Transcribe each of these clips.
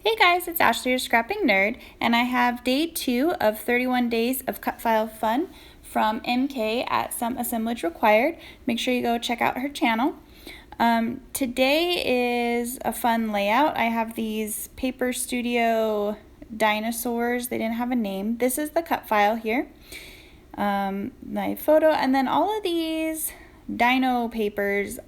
Hey guys, it's Ashley, your scrapping nerd, and I have day 2 of 31 days of cut file fun from MK at Some Assemblage Required. Make sure you go check out her channel. Today is a fun layout. I have these Paper Studio dinosaurs. They didn't have a name. This is the cut file here. My photo, and then all of these dino papers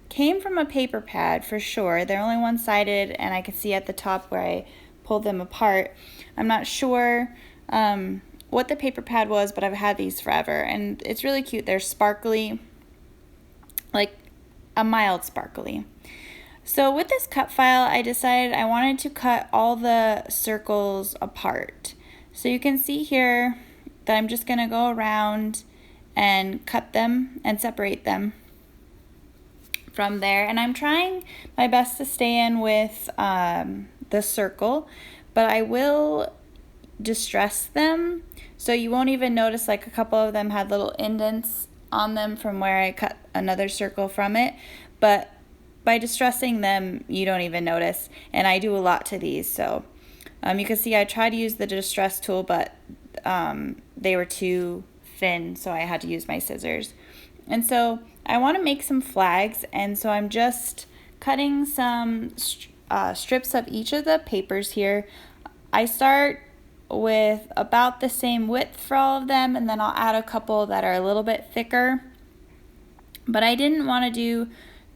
came from a paper pad for sure. They're only one-sided, and I can see at the top where I pulled them apart. I'm not sure what the paper pad was, but I've had these forever, and it's really cute. They're sparkly, like a mild sparkly. So with this cut file, I decided I wanted to cut all the circles apart. So you can see here that I'm just going to go around and cut them and separate them from there, and I'm trying my best to stay in with the circle, but I will distress them so you won't even notice. Like a couple of them had little indents on them from where I cut another circle from it, but by distressing them you don't even notice, and I do a lot to these. So you can see I tried to use the distress tool, but they were too thin, so I had to use my scissors. And so I want to make some flags, and so I'm just cutting some strips of each of the papers here. I start with about the same width for all of them, and then I'll add a couple that are a little bit thicker. But I didn't want to do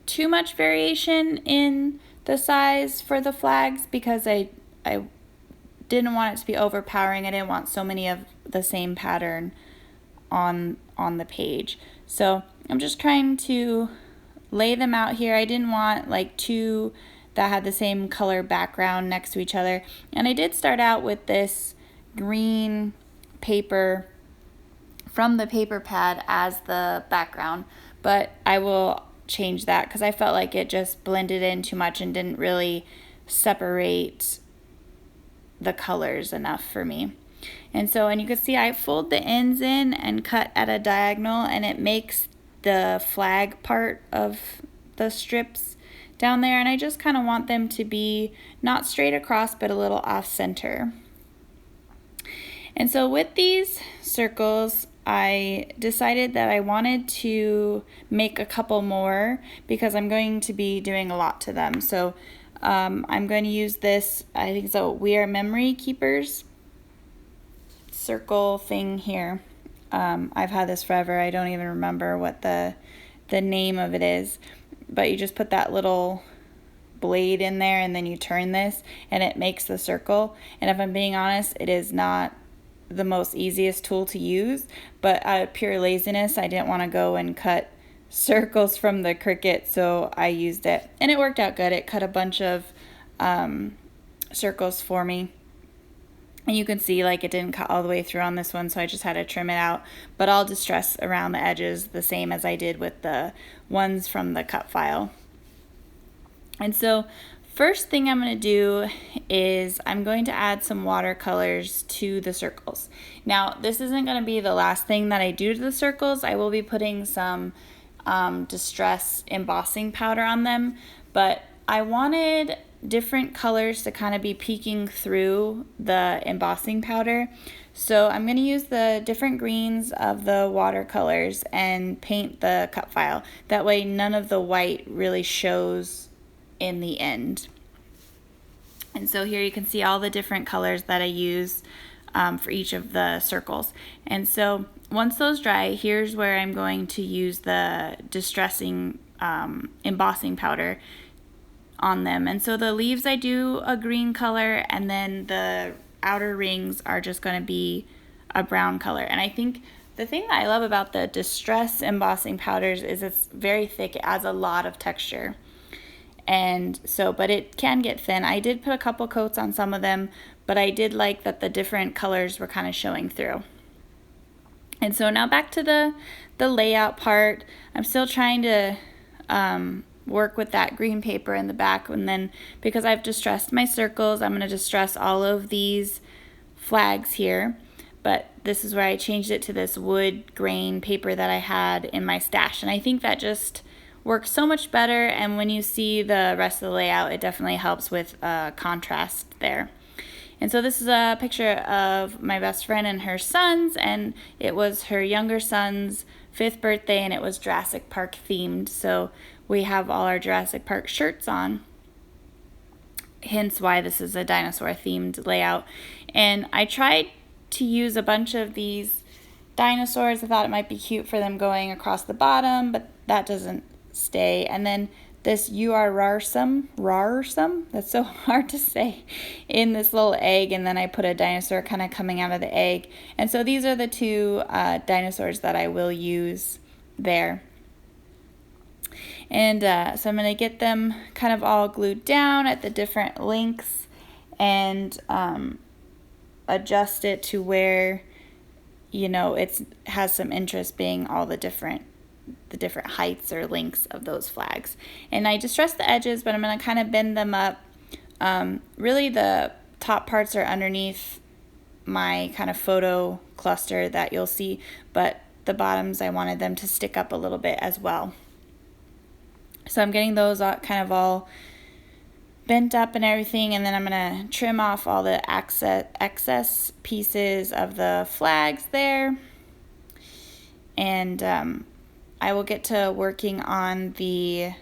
too much variation in the size for the flags because I didn't want it to be overpowering. I didn't want so many of the same pattern on the page. So I'm just trying to lay them out here. I didn't want like two that had the same color background next to each other. And I did start out with this green paper from the paper pad as the background, but I will change that because I felt like it just blended in too much and didn't really separate the colors enough for me. And you can see I fold the ends in and cut at a diagonal, and it makes the flag part of the strips down there, and I just kind of want them to be not straight across but a little off center. And so with these circles, I decided that I wanted to make a couple more because I'm going to be doing a lot to them. So I'm going to use this, I think so, We Are Memory Keepers circle thing here. I've had this forever. I don't even remember what the name of it is, but you just put that little blade in there and then you turn this and it makes the circle. And if I'm being honest, it is not the most easiest tool to use, but out of pure laziness I didn't want to go and cut circles from the Cricut, so I used it and it worked out good. It cut a bunch of circles for me. And you can see like it didn't cut all the way through on this one, so I just had to trim it out. But I'll distress around the edges the same as I did with the ones from the cut file. And so first thing I'm going to do is I'm going to add some watercolors to the circles. Now this isn't going to be the last thing that I do to the circles. I will be putting some distress embossing powder on them, but I wanted different colors to kind of be peeking through the embossing powder. So I'm going to use the different greens of the watercolors and paint the cut file. That way none of the white really shows in the end. And so here you can see all the different colors that I use for each of the circles. And so once those dry, here's where I'm going to use the distressing embossing powder on them. And so the leaves I do a green color, and then the outer rings are just going to be a brown color. And I think the thing that I love about the distress embossing powders is it's very thick. It adds a lot of texture. And so, but it can get thin. I did put a couple coats on some of them, but I did like that the different colors were kind of showing through. And so now back to the layout part. I'm still trying to work with that green paper in the back, and then because I've distressed my circles, I'm going to distress all of these flags here. But this is where I changed it to this wood grain paper that I had in my stash, and I think that just works so much better, and when you see the rest of the layout, it definitely helps with contrast there. And so this is a picture of my best friend and her sons, and it was her younger son's 5th birthday, and it was Jurassic Park themed. So we have all our Jurassic Park shirts on, hence why this is a dinosaur themed layout. And I tried to use a bunch of these dinosaurs. I thought it might be cute for them going across the bottom, but that doesn't stay. And then this rarsum, that's so hard to say, in this little egg, and then I put a dinosaur kind of coming out of the egg. And so these are the two dinosaurs that I will use there. And so I'm going to get them kind of all glued down at the different lengths and adjust it to where, you know, it has some interest being all the different heights or lengths of those flags. And I distressed the edges, but I'm going to kind of bend them up. Really the top parts are underneath my kind of photo cluster that you'll see, but the bottoms I wanted them to stick up a little bit as well. So I'm getting those kind of all bent up and everything, and then I'm going to trim off all the excess pieces of the flags there. And I will get to working on the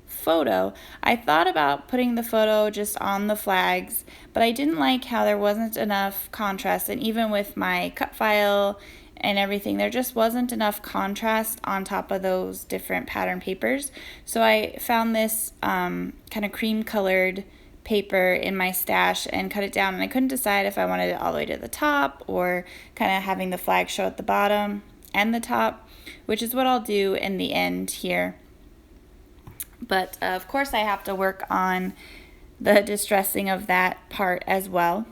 photo. I thought about putting the photo just on the flags, but I didn't like how there wasn't enough contrast, and even with my cut file and everything, there just wasn't enough contrast on top of those different pattern papers. So I found this kind of cream colored paper in my stash and cut it down, and I couldn't decide if I wanted it all the way to the top or kind of having the flag show at the bottom and the top, which is what I'll do in the end here. But of course I have to work on the distressing of that part as well.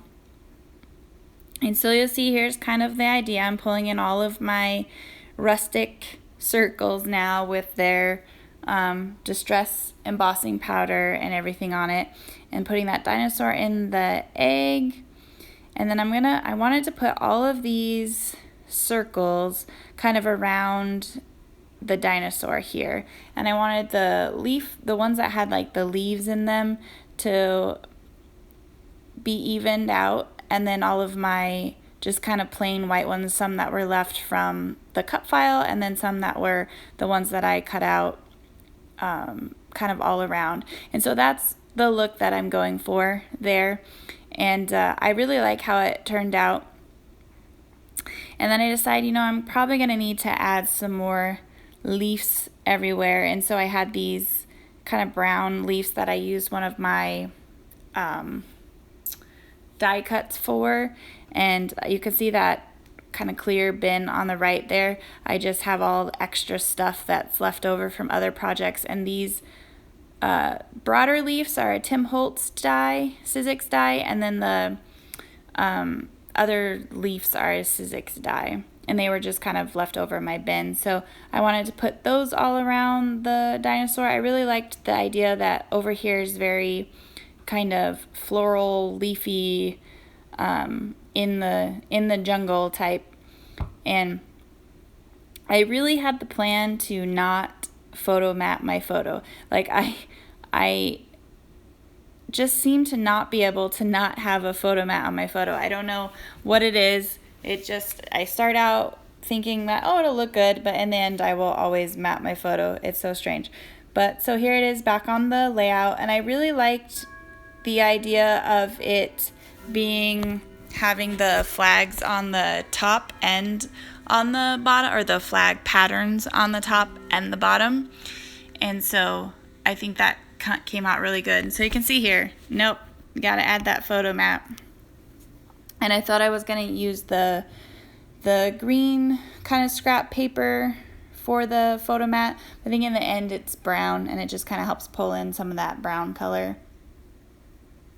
And so you'll see here's kind of the idea. I'm pulling in all of my rustic circles now with their distress embossing powder and everything on it, and putting that dinosaur in the egg. And then I wanted to put all of these circles kind of around the dinosaur here, and I wanted the ones that had like the leaves in them to be evened out, and then all of my just kind of plain white ones, some that were left from the cut file, and then some that were the ones that I cut out kind of all around. And so that's the look that I'm going for there, and I really like how it turned out. And then I decided, you know, I'm probably going to need to add some more leaves everywhere, and so I had these kind of brown leaves that I used one of my die cuts for, and you can see that kind of clear bin on the right there. I just have all the extra stuff that's left over from other projects, and these broader leaves are a Tim Holtz die, Sizzix die, and then the other leaves are a Sizzix die, and they were just kind of left over in my bin. So I wanted to put those all around the dinosaur. I really liked the idea that over here is very kind of floral, leafy, in the jungle type. And I really had the plan to not photo map my photo. Like I just seem to not be able to not have a photo mat on my photo. I don't know what it is. I start out thinking that, oh, it'll look good, but in the end I will always map my photo. It's so strange. But so here it is back on the layout, and I really liked the idea of it having the flags on the top and on the bottom, or the flag patterns on the top and the bottom. And so I think that came out really good. And so you can see here, nope, gotta add that photo map. And I thought I was going to use the green kind of scrap paper for the photo mat. I think in the end it's brown, and it just kind of helps pull in some of that brown color.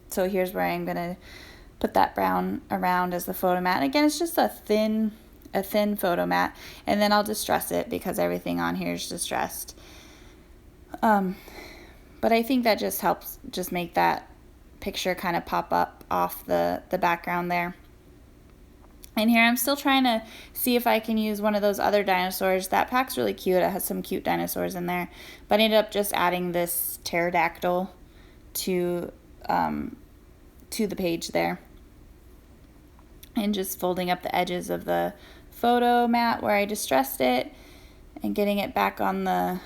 So here's where I'm going to put that brown around as the photo mat. And again, it's just a thin photo mat, and then I'll distress it because everything on here is distressed. But I think that just helps just make that picture kind of pop up off the background there. And here I'm still trying to see if I can use one of those other dinosaurs. That pack's really cute. It has some cute dinosaurs in there. But I ended up just adding this pterodactyl to the page there. And just folding up the edges of the photo mat where I distressed it and getting it back on the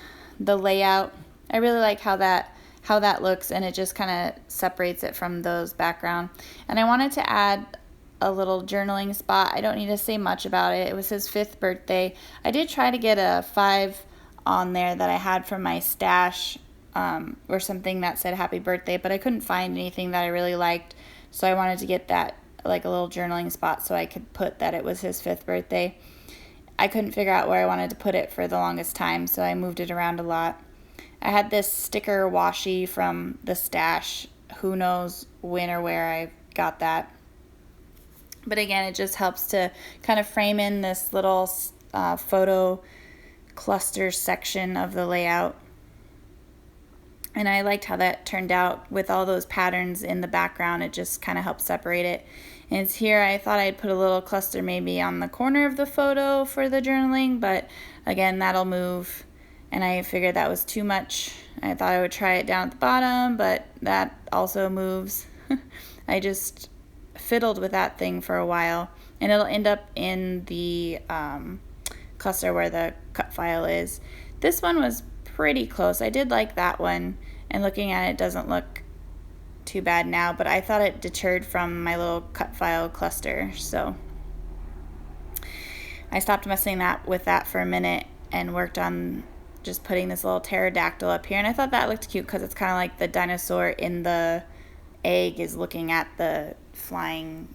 layout. I really like how that looks, and it just kind of separates it from those background. And I wanted to add a little journaling spot. I don't need to say much about it. It was his 5th birthday. I did try to get a 5 on there that I had from my stash, or something that said happy birthday, but I couldn't find anything that I really liked, so I wanted to get that, like a little journaling spot, so I could put that it was his 5th birthday. I couldn't figure out where I wanted to put it for the longest time, so I moved it around a lot. I had this sticker washi from the stash. Who knows when or where I got that. But again, it just helps to kind of frame in this little photo cluster section of the layout. And I liked how that turned out with all those patterns in the background. It just kind of helps separate it. And it's here, I thought I'd put a little cluster maybe on the corner of the photo for the journaling, but again, that'll move. And I figured that was too much. I thought I would try it down at the bottom, but that also moves. I just fiddled with that thing for a while, and it'll end up in the cluster where the cut file is. This one was pretty close. I did like that one, and looking at it doesn't look too bad now, but I thought it deterred from my little cut file cluster, so I stopped messing with that for a minute and worked on just putting this little pterodactyl up here. And I thought that looked cute because it's kind of like the dinosaur in the egg is looking at the flying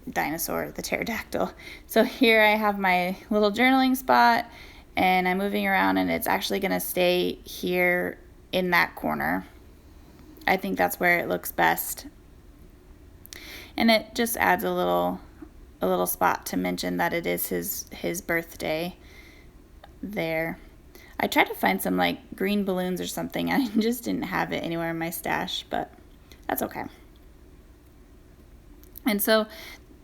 dinosaur, the pterodactyl. So here I have my little journaling spot, and I'm moving around, and it's actually going to stay here in that corner. I think that's where it looks best. And it just adds a little spot to mention that it is his birthday there. I tried to find some like green balloons or something. I just didn't have it anywhere in my stash, but that's okay. And so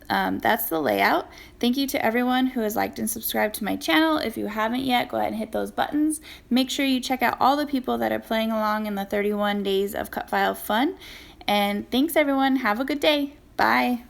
that's the layout. Thank you to everyone who has liked and subscribed to my channel. If you haven't yet, go ahead and hit those buttons. Make sure you check out all the people that are playing along in the 31 days of cut file fun. And thanks everyone. Have a good day. Bye.